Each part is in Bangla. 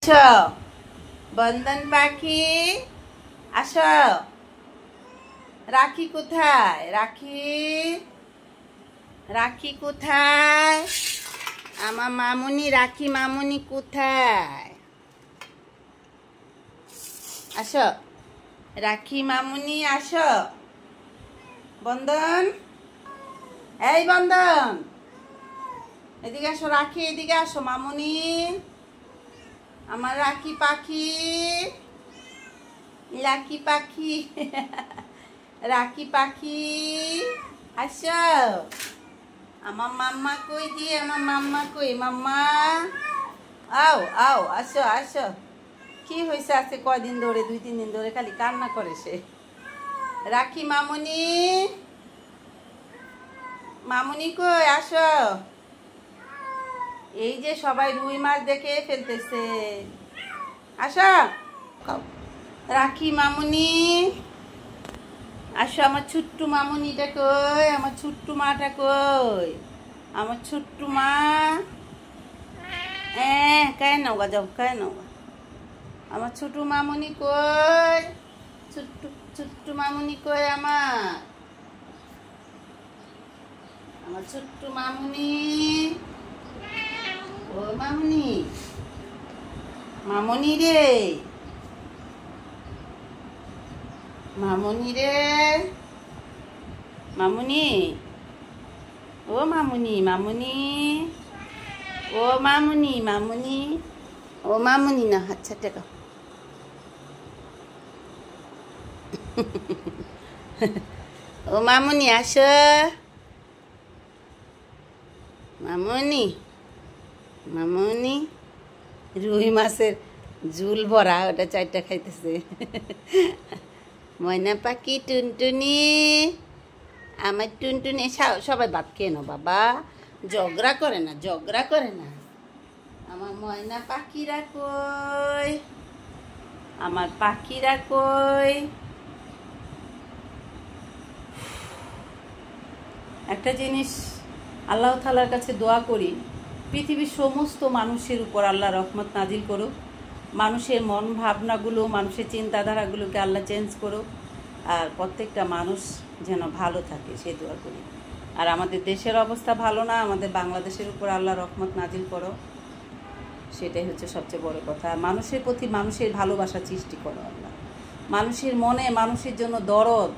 আসো বন্ধন পাখি, আসো। রাখি কোথায়? রাখি রাখি কোথায়? আমার মামুনি, রাখি মামুনি কোথায়? আসো রাখি মামুনি, আসো। বন্ধন, এই বন্ধন, এদিকে আসো। রাখি এদিকে আসো। মামুনি, আমার রাখি পাখি, রাখি পাখি রাখি পাখি, আসো। আমার মাম্মা কই? দিয়ে আমার মাম্মা কই? মাম্মা আও আও, আসো আসো। কি হয়েছে? আছে কয়দিন ধরে, 2-3 দিন ধরে খালি কান্না করে সে। রাখি মামুনি, মামুনি কই? আসো। এই যে সবাই রুই মাছ দেখে ফেলতেছে, আসো। রাখি মামুনি, আসো। আমার ছোট্ট মামুনিটা কই? আমার ছোট্ট মাটা কই? আমার ছোট্ট মা, কায় নৌকা যাও, কায় নৌকা। আমার ছোট মামুনি কই? ছোট্ট ছোট্ট মামুনি কই? আমার ছোট্ট মামুনি, ও মামুনি, মামুনি রে, মামুনি রে, মামুনি, ও মামুনি, মামুনি, ও মামুনি, মামুনি, ও মামুনি না, আচ্ছা টেকা। ও মামুনি, আসো। মামুনি, মামুনি, রুই মাছের ঝুল ভরা, ওটা 4টা খাইতেছে। ময়না পাখি টুনটুনি, আমার টুনটুনি, সবাই ভাত খেয়ে নাও বাবা, ঝগড়া করে না, ঝগড়া করে না। আমার ময়না পাখিরা কই? আমার পাখিরা কই? একটা জিনিস আল্লাহ তাআলার কাছে দোয়া করি, পৃথিবীর সমস্ত মানুষের উপর আল্লাহ রহমত নাজিল করুক। মানুষের মন ভাবনাগুলো, মানুষের চিন্তাধারাগুলোকে আল্লাহ চেঞ্জ করুক, আর প্রত্যেকটা মানুষ যেন ভালো থাকে, সে দোয়া করি। আর আমাদের দেশের অবস্থা ভালো না, আমাদের বাংলাদেশের উপর আল্লাহ রহমত নাজিল করো, সেটাই হচ্ছে সবচেয়ে বড় কথা। মানুষের প্রতি মানুষের ভালোবাসা সৃষ্টি করো আল্লাহ। মানুষের মনে, মানুষের জন্য দরদ,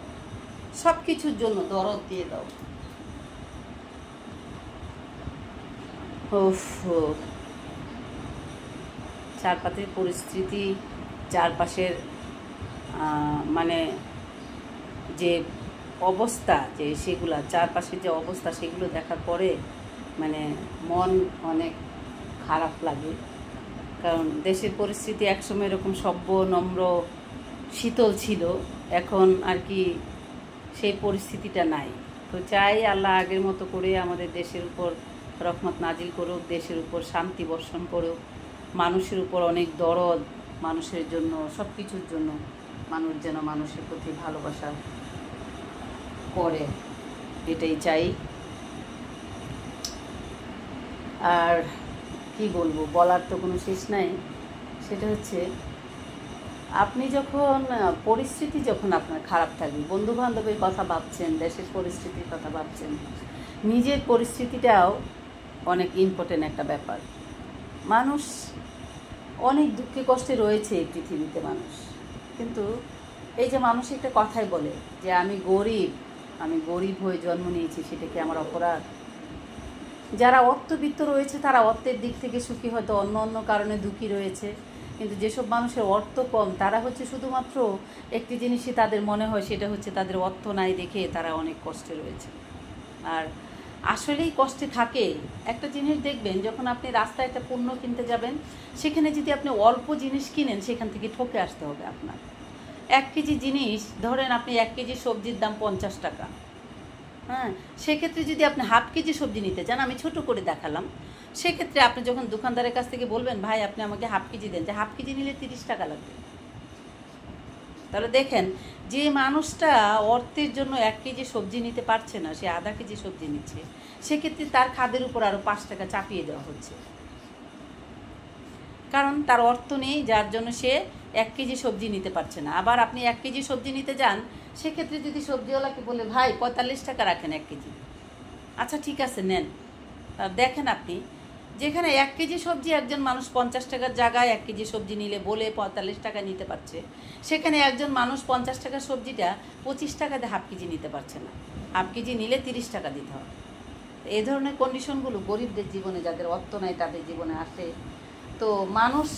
সব কিছুর জন্য দরদ দিয়ে দাও। চারপাশের পরিস্থিতি, চারপাশের মানে যে অবস্থা, যে সেগুলা চারপাশের যে অবস্থা, সেগুলো দেখার পরে মানে মন অনেক খারাপ লাগে। কারণ দেশের পরিস্থিতি একসময় এরকম সভ্য, নম্র, শীতল ছিল, এখন আর কি সেই পরিস্থিতিটা নাই। তো চাই আল্লাহ আগের মতো করে আমাদের দেশের উপর রহমত নাজিল করুক, দেশের উপর শান্তি বর্ষণ করুক, মানুষের উপর অনেক দরদ, মানুষের জন্য, সব কিছুর জন্য মানুষ যেন মানুষের প্রতি ভালোবাসা করে, এটাই চাই। আর কি বলবো, বলার তো কোনো শেষ নাই। সেটা হচ্ছে, আপনি যখন পরিস্থিতি যখন আপনার খারাপ থাকবে, বন্ধু বান্ধবের কথা ভাবছেন, দেশের পরিস্থিতির কথা ভাবছেন, নিজের পরিস্থিতিটাও অনেক ইম্পর্টেন্ট একটা ব্যাপার। মানুষ অনেক দুঃখে কষ্টে রয়েছে এই পৃথিবীতে মানুষ, কিন্তু এই যে মানুষ একটা কথাই বলে যে আমি গরিব হয়ে জন্ম নিয়েছি, সেটা কি আমার অপরাধ? যারা অর্থবিত্ত রয়েছে তারা অর্থের দিক থেকে সুখী, হয়তো অন্য অন্য কারণে দুঃখী রয়েছে, কিন্তু যেসব মানুষের অর্থ কম, তারা হচ্ছে শুধুমাত্র একটি জিনিসই তাদের মনে হয়, সেটা হচ্ছে তাদের অর্থ নাই দেখে তারা অনেক কষ্টে রয়েছে। আর আসলেই কষ্টে থাকে। একটা জিনিস দেখবেন, যখন আপনি রাস্তায় একটা পণ্য কিনতে যাবেন, সেখানে যদি আপনি অল্প জিনিস কিনেন, সেখান থেকে ঠকে আসতে হবে আপনার। 1 কেজি জিনিস, ধরেন আপনি 1 কেজি সবজির দাম 50 টাকা, হ্যাঁ, সেক্ষেত্রে যদি আপনি হাফ কেজি সবজি নিতে চান, আমি ছোট করে দেখালাম, সেক্ষেত্রে আপনি যখন দোকানদারের কাছ থেকে বলবেন ভাই আপনি আমাকে হাফ কেজি দেন, যে হাফ কেজি নিলে 30 টাকা লাগবে। তাহলে দেখেন, যে মানুষটা অর্থের জন্য 1 কেজি সবজি নিতে পারছে না, সে আধা কেজি সবজি নিচ্ছে, সেক্ষেত্রে তার খাদ্যের উপর আরও 5 টাকা চাপিয়ে দেওয়া হচ্ছে। কারণ তার অর্থ নেই, যার জন্য সে 1 কেজি সবজি নিতে পারছে না। আবার আপনি 1 কেজি সবজি নিতে যান, সেক্ষেত্রে যদি সবজিওয়ালাকে বলে ভাই 45 টাকা রাখেন 1 কেজি, আচ্ছা ঠিক আছে নেন। দেখেন আপনি যেখানে 1 কেজি সবজি একজন মানুষ 50 টাকার জায়গায় 1 কেজি সবজি নিলে বলে 45 টাকা নিতে পারছে, সেখানে একজন মানুষ 50 টাকার সবজিটা 25 টাকাতে হাফ কেজি নিতে পারছে না। হাফ কেজি নিলে 30 টাকা দিতে হবে। এই ধরনের কন্ডিশনগুলো গরিবদের জীবনে, যাদের অর্থ নাই তাদের জীবনে আসে। তো মানুষ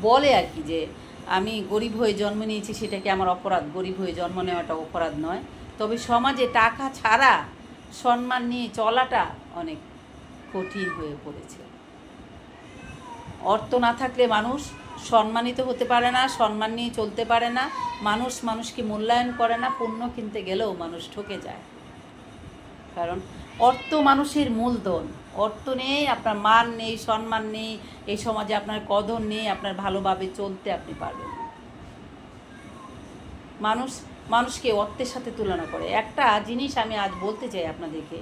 বলে আর কি যে আমি গরিব হয়ে জন্ম নিয়েছি, সেটা কি আমার অপরাধ? গরিব হয়ে জন্ম নেওয়াটা অপরাধ নয়, তবে সমাজে টাকা ছাড়া সম্মান নিয়ে চলাটা অনেক কঠিন হয়ে পড়েছে। অর্থ না থাকলে মানুষ সম্মানিত হতে পারে না, সম্মান নিয়ে চলতে পারে না, মানুষ মানুষকে মূল্যায়ন করে না, পণ্য কিনতে গেলেও মানুষ ঠকে যায়। কারণ অর্থ মানুষের মূলধন। অর্থ নেই, আপনার মান নেই, সম্মান নেই, এই সমাজে আপনার কদর নেই, আপনার ভালোভাবে চলতে আপনি পারবেন না। মানুষকে অর্থের সাথে তুলনা করে। একটা জিনিস আমি আজ বলতে চাই আপনাদেরকে,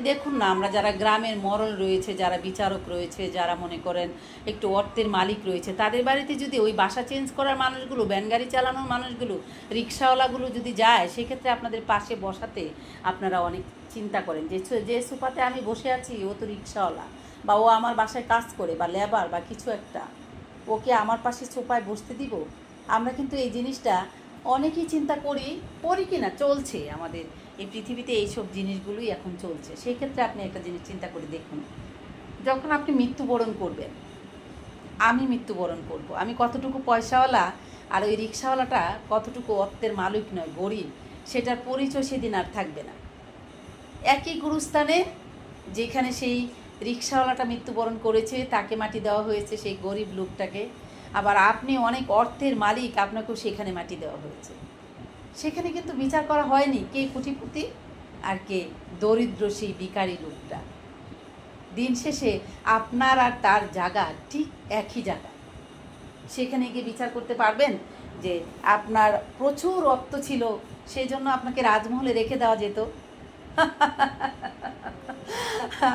দেখুন না, আমরা যারা গ্রামের মরল রয়েছে, যারা বিচারক রয়েছে, যারা মনে করেন একটু অর্থের মালিক রয়েছে, তাদের বাড়িতে যদি ওই বাসা চেঞ্জ করার মানুষগুলো, ভ্যান গাড়ি চালানোর মানুষগুলো, রিক্সাওয়ালাগুলো যদি যায়, সেক্ষেত্রে আপনাদের পাশে বসাতে আপনারা অনেক চিন্তা করেন যে সোফাতে আমি বসে আছি ও তো রিক্সাওয়ালা, বা ও আমার বাসায় কাজ করে, বা লেবার বা কিছু একটা, ওকে আমার পাশে সোফায় বসতে দিব? আমরা কিন্তু এই জিনিসটা অনেকেই চিন্তা করি কি না, চলছে আমাদের এই পৃথিবীতে, এইসব জিনিসগুলোই এখন চলছে। সেই ক্ষেত্রে আপনি একটা জিনিস চিন্তা করে দেখুন, যখন আপনি মৃত্যুবরণ করবেন, আমি মৃত্যুবরণ করব, আমি কতটুকু পয়সাওয়ালা আর ওই রিক্সাওয়ালাটা কতটুকু অর্থের মালিক নয়, গরিব, সেটার পরিচয় সেদিন আর থাকবে না। একই গুরুস্থানে যেখানে সেই রিক্সাওয়ালাটা মৃত্যুবরণ করেছে, তাকে মাটি দেওয়া হয়েছে, সেই গরিব লোকটাকে। আবার আপনি অনেক অর্থের মালিক, আপনাকেও সেখানে মাটি দেওয়া হয়েছে। সেখানে কিন্তু বিচার করা হয়নি কে কোটিপতি আর কে দরিদ্র, সেই ভিখারি লোকটা। দিন শেষে আপনার আর তার জায়গা ঠিক একই জায়গা। সেখানে গিয়ে বিচার করতে পারবেন যে আপনার প্রচুর অর্থ ছিল, সেই জন্য আপনাকে রাজমহলে রেখে দেওয়া যেত?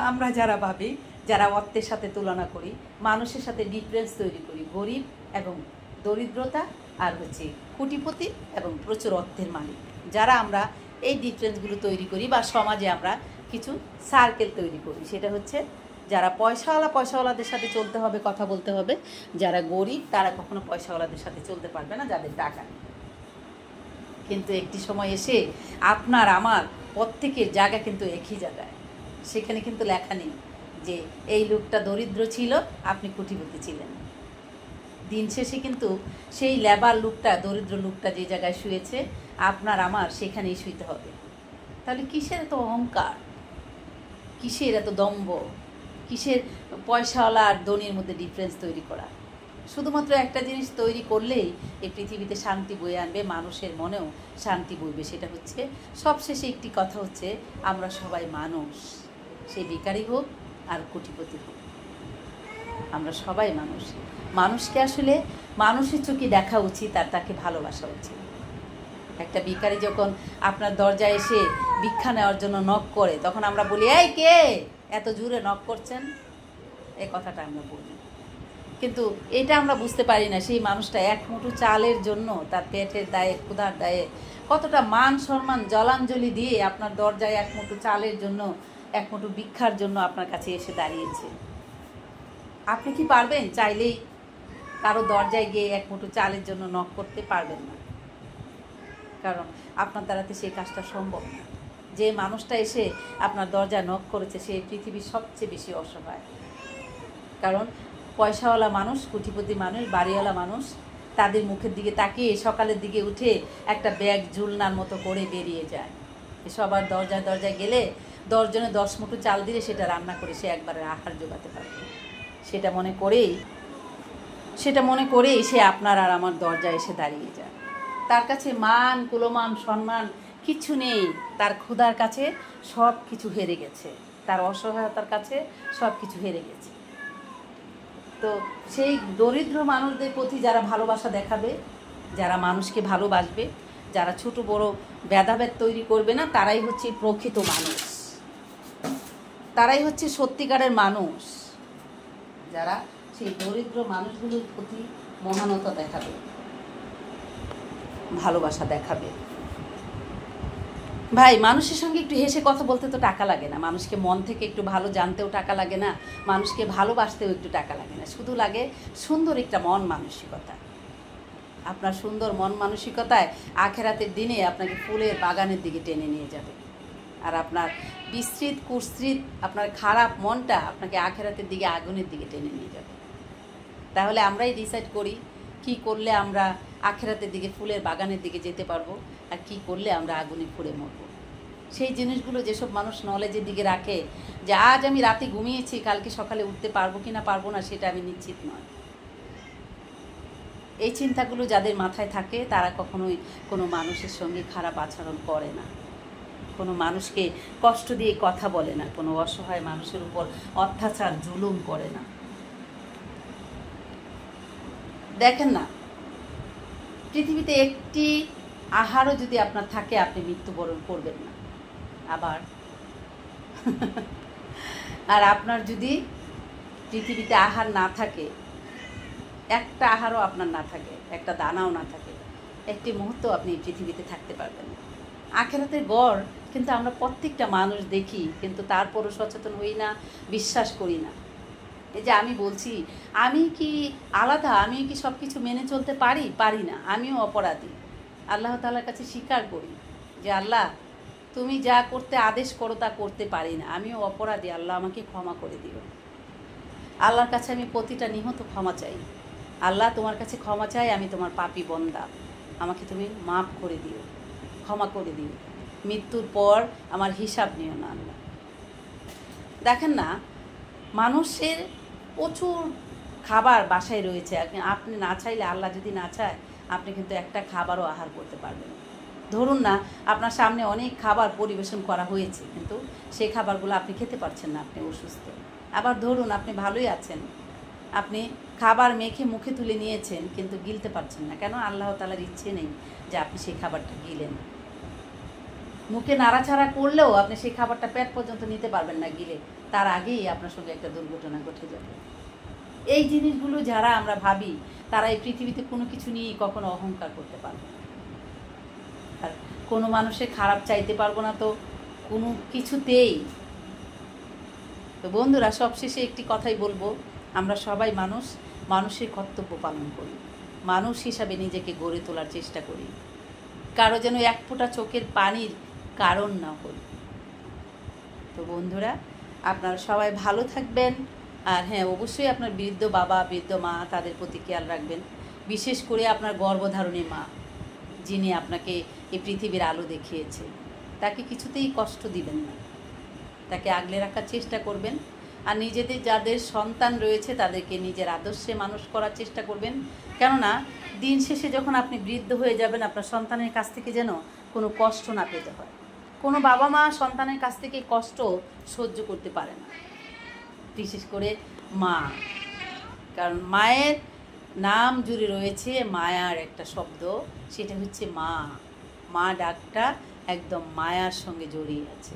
আমরা যারা ভাবি, যারা অর্থের সাথে তুলনা করি, মানুষের সাথে ডিফারেন্স তৈরি করি, গরিব এবং দরিদ্রতা, আর হচ্ছে কোটিপতি এবং প্রচুর অর্থের মালিক, যারা আমরা এই ডিফারেন্সগুলো তৈরি করি, বা সমাজে আমরা কিছু সার্কেল তৈরি করি, সেটা হচ্ছে যারা পয়সাওয়ালাদের সাথে চলতে হবে, কথা বলতে হবে, যারা গরিব তারা কখনো পয়সাওয়ালাদের সাথে চলতে পারবে না, যাদের টাকা নেই। কিন্তু একটি সময় এসে আপনার আমার প্রত্যেকের জায়গা কিন্তু একই জায়গায়। সেখানে কিন্তু লেখা নেই যে এই লোকটা দরিদ্র ছিল, আপনি কোটিপতি ছিলেন। দিন শেষে কিন্তু সেই লেবার লোকটা, দরিদ্র লোকটা যে জায়গায় শুয়েছে, আপনার আমার সেখানেই শুইতে হবে। তাহলে কিসের এত অহংকার, কিসের এত দম্ভ, কিসের পয়সাওয়ালা আর ধনীর মধ্যে ডিফারেন্স তৈরি করা? শুধুমাত্র একটা জিনিস তৈরি করলেই এই পৃথিবীতে শান্তি বয়ে আনবে, মানুষের মনেও শান্তি বইবে। সেটা হচ্ছে, সবশেষে একটি কথা হচ্ছে, আমরা সবাই মানুষ, সে ভিখারি হোক আর কোটিপতি হোক, আমরা সবাই মানুষ। মানুষকে আসলে মানুষের চোখে দেখা উচিত, আর তাকে ভালোবাসা উচিত। একটা ভিখারি যখন আপনার দরজায় এসে ভিক্ষা নেওয়ার জন্য নক করে, তখন আমরা বলি, এই কে এত জোরে নক করছেন? এই কথাটা আমরা বলি, কিন্তু এটা আমরা বুঝতে পারি না সেই মানুষটা এক মুঠো চালের জন্য, তার পেটের দায়ে, ক্ষুধার দায়ে কতটা মান সম্মান জলাঞ্জলি দিয়ে আপনার দরজায় এক মুঠো চালের জন্য, এক মুঠো ভিক্ষার জন্য আপনার কাছে এসে দাঁড়িয়েছে। আপনি কি পারবেন চাইলেই কারো দরজায় গিয়ে এক মুঠো চালের জন্য নক করতে? পারবেন না, কারণ আপনার দ্বারাতে সেই কাজটা সম্ভব না। যে মানুষটা এসে আপনার দরজায় নক করেছে, সে পৃথিবীর সবচেয়ে বেশি অসহায়। কারণ পয়সাওয়ালা মানুষ, কোটিপতি মানুষ, বাড়িওয়ালা মানুষ, তাদের মুখের দিকে তাকিয়ে সকালের দিকে উঠে একটা ব্যাগ ঝুলনার মতো করে বেরিয়ে যায়। সবার দরজায় গেলে 10 জনে 10 মুঠো চাল দিলে সেটা রান্না করে সে একবারে আহার জোগাতে পারবে। সেটা মনে করেই সে আপনার আর আমার দরজায় এসে দাঁড়িয়ে যায়। তার কাছে মান, কুলমান, সম্মান কিছু নেই। তার ক্ষুধার কাছে সব কিছু হেরে গেছে, তার অসহায়তার কাছে সব কিছু হেরে গেছে। তো সেই দরিদ্র মানুষদের প্রতি যারা ভালোবাসা দেখাবে, যারা মানুষকে ভালোবাসবে, যারা ছোট বড় ভেদাভেদ তৈরি করবে না, তারাই হচ্ছে প্রকৃত মানুষ, তারাই হচ্ছে সত্যিকারের মানুষ। যারা সেই দরিদ্র মানুষগুলোর প্রতি মহানতা দেখাবে, ভালোবাসা দেখাবে। ভাই, মানুষের সঙ্গে একটু হেসে কথা বলতে তো টাকা লাগে না, মানুষকে মন থেকে একটু ভালো জানতেও টাকা লাগে না, মানুষকে ভালোবাসতেও একটু টাকা লাগে না, শুধু লাগে সুন্দর একটা মন মানসিকতা। আপনার সুন্দর মন মানসিকতায় আখেরাতের দিনে আপনাকে ফুলের বাগানের দিকে টেনে নিয়ে যাবে। আর আপনার বিস্তৃত কুৎসিত আপনার খারাপ মনটা আপনাকে আখেরাতের দিকে আগুনের দিকে টেনে নিয়ে যাবে। তাহলে আমরাই ডিসাইড করি কি করলে আমরা আখেরাতের দিকে ফুলের বাগানের দিকে যেতে পারবো, আর কি করলে আমরা আগুনে পুড়ে মরব। সেই জিনিসগুলো যেসব মানুষ নলেজের দিকে রাখে, যে আজ আমি রাতে ঘুমিয়েছি কালকে সকালে উঠতে পারবো কি না পারবো না সেটা আমি নিশ্চিত নয়, এই চিন্তাগুলো যাদের মাথায় থাকে তারা কখনোই কোনো মানুষের সঙ্গে খারাপ আচরণ করে না, কোনো মানুষকে কষ্ট দিয়ে কথা বলে না, কোনো অসহায় মানুষের উপর অত্যাচার জুলুম করে না। দেখেন না, পৃথিবীতে একটি আহারও যদি আপনার থাকে আপনি মৃত্যুবরণ করবেন না। আবার আর আপনার যদি পৃথিবীতে আহার না থাকে, একটা আহারও আপনার না থাকে, একটা দানাও না থাকে, একটি মুহূর্ত আপনি পৃথিবীতে থাকতে পারবেন না। আখেরাতের গড় কিন্তু আমরা প্রত্যেকটা মানুষ দেখি, কিন্তু তারপরও সচেতন হই না, বিশ্বাস করি না। এই যে আমি বলছি, আমি কি আলাদা, আমি কি সব কিছু মেনে চলতে পারি না, আমিও অপরাধী। আল্লাহ তাআলার কাছে স্বীকার করি যে আল্লাহ তুমি যা করতে আদেশ করো তা করতে পারি না, আমিও অপরাধী, আল্লাহ আমাকে ক্ষমা করে দিও। আল্লাহর কাছে আমি প্রতিটা নিহত ক্ষমা চাই। আল্লাহ তোমার কাছে ক্ষমা চাই, আমি তোমার পাপী বন্দা, আমাকে তুমি মাফ করে দিও, ক্ষমা করে দিও, মৃত্যুর পর আমার হিসাব নিও না আল্লাহ। দেখেন না, মানুষের প্রচুর খাবার বাসায় রয়েছে, আপনি না চাইলে, আল্লাহ যদি না চায়, আপনি কিন্তু একটা খাবারও আহার করতে পারবেন না। ধরুন না আপনার সামনে অনেক খাবার পরিবেশন করা হয়েছে, কিন্তু সেই খাবারগুলো আপনি খেতে পারছেন না, আপনি অসুস্থ। আবার ধরুন আপনি ভালোই আছেন, আপনি খাবার মেখে মুখে তুলে নিয়েছেন, কিন্তু গিলতে পারছেন না। কেন? আল্লাহ তাআলার ইচ্ছে নেই যে আপনি সেই খাবারটা গিলেন। মুখে নাড়াচাড়া করলেও আপনি সেই খাবারটা পেট পর্যন্ত নিতে পারবেন না গিলে, তার আগেই আপনার সঙ্গে একটা দুর্ঘটনা ঘটে যাবে। এই জিনিসগুলো যারা আমরা ভাবি, তারা এই পৃথিবীতে কোনো কিছু নিয়েই কখনো অহংকার করতে পারবে না। আর কোনো মানুষের খারাপ চাইতে পারবো না তো কোনো কিছুতেই। তো বন্ধুরা, সবশেষে একটি কথাই বলবো, আমরা সবাই মানুষ, মানুষের কর্তব্য পালন করি, মানুষ হিসাবে নিজেকে গড়ে তোলার চেষ্টা করি, কারো যেন এক ফোঁটা চোখের পানির কারণ না হই। তো বন্ধুরা, আপনারা সবাই ভালো থাকবেন। আর হ্যাঁ, অবশ্যই আপনার বৃদ্ধ বাবা, বৃদ্ধ মা, তাদের প্রতি খেয়াল রাখবেন। বিশেষ করে আপনার গর্ভধারণী মা, যিনি আপনাকে এই পৃথিবীর আলো দেখিয়েছে, তাকে কিছুতেই কষ্ট দিবেন না, তাকে আগলে রাখার চেষ্টা করবেন। আর নিজেদের যাদের সন্তান রয়েছে তাদেরকে নিজের আদর্শে মানুষ করার চেষ্টা করবেন। কেননা দিন শেষে যখন আপনি বৃদ্ধ হয়ে যাবেন, আপনার সন্তানের কাছ থেকে যেন কোনো কষ্ট না পেতে হয়। কোনো বাবা মা সন্তানের কাছ থেকে কষ্ট সহ্য করতে পারে না, বিশেষ করে মা। কারণ মায়ের নাম জুড়ে রয়েছে মায়ার একটা শব্দ, সেটা হচ্ছে মা। মা ডাকটা একদম মায়ার সঙ্গে জড়িয়ে আছে।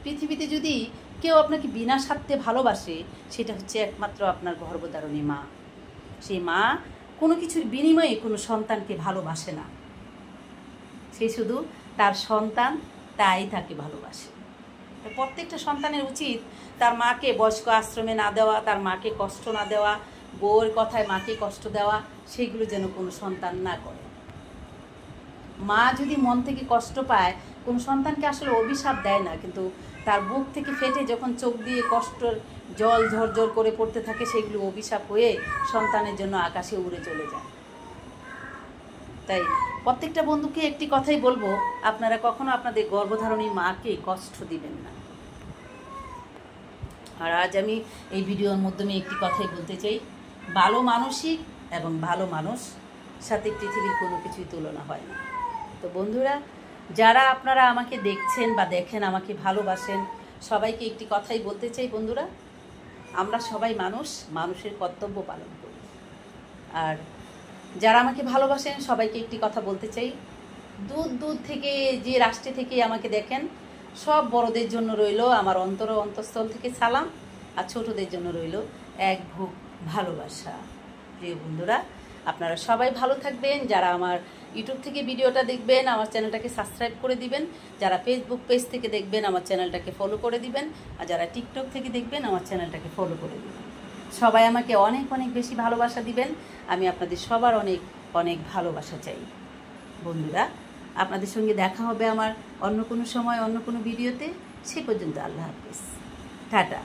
পৃথিবীতে যদি কেউ আপনাকে বিনা স্বার্থে ভালোবাসে, সেটা হচ্ছে একমাত্র আপনার গর্ভধারণী মা। সেই মা কোনো কিছুর বিনিময়ে কোনো সন্তানকে ভালোবাসে না, সে শুধু তার সন্তান, তাই তাকে ভালোবাসে। প্রত্যেকটা সন্তানের উচিত তার মাকে বয়স্ক আশ্রমে না দেওয়া, তার মাকে কষ্ট না দেওয়া, বউয়ের কথায় মাকে কষ্ট দেওয়া, সেগুলো যেন কোনো সন্তান না করে। মা যদি মন থেকে কষ্ট পায়, কোনো সন্তানকে আসলে অভিশাপ দেয় না, কিন্তু তার বুক থেকে ফেটে যখন চোখ দিয়ে কষ্টের জল ঝরঝর করে পড়তে থাকে, সেগুলো অভিশাপ হয়ে সন্তানের জন্য আকাশে উড়ে চলে যায়। তাই প্রত্যেকটা বন্ধুকে একটি কথাই বলবো, আপনারা কখনো আপনাদের গর্ভধারণী মাকে কষ্ট দিবেন না। আর আজ আমি এই ভিডিওর মাধ্যমে একটি কথাই বলতে চাই, ভালো মানসিক এবং ভালো মানুষ সাথে পৃথিবীর কোনো কিছুই তুলনা হয় না। তো বন্ধুরা, যারা আপনারা আমাকে দেখছেন বা দেখেন, আমাকে ভালোবাসেন, সবাইকে একটি কথাই বলতে চাই, বন্ধুরা, আমরা সবাই মানুষ, মানুষের কর্তব্য পালন করি। আর যারা আমাকে ভালোবাসেন সবাইকে একটি কথা বলতে চাই, দূর দূর থেকে, যে রাষ্ট্রে থেকে আমাকে দেখেন, সব বড়দের জন্য রইল আমার অন্তরস্থল থেকে সালাম, আর ছোটদের জন্য রইল এক বুক ভালোবাসা। প্রিয় বন্ধুরা, আপনারা সবাই ভালো থাকবেন। যারা আমার ইউটিউব থেকে ভিডিওটা দেখবেন আমার চ্যানেলটাকে সাবস্ক্রাইব করে দিবেন, যারা ফেসবুক পেজ থেকে দেখবেন আমার চ্যানেলটাকে ফলো করে দিবেন, আর যারা টিকটক থেকে দেখবেন আমার চ্যানেলটাকে ফলো করে দিবেন। সবাই আমাকে অনেক অনেক বেশি ভালোবাসা দিবেন। আমি আপনাদের সবার অনেক অনেক ভালোবাসা চাই। বন্ধুরা, আপনাদের সঙ্গে দেখা হবে আমার অন্য কোনো সময় অন্য কোনো ভিডিওতে। সে পর্যন্ত আল্লাহ হাফেজ, টাটা।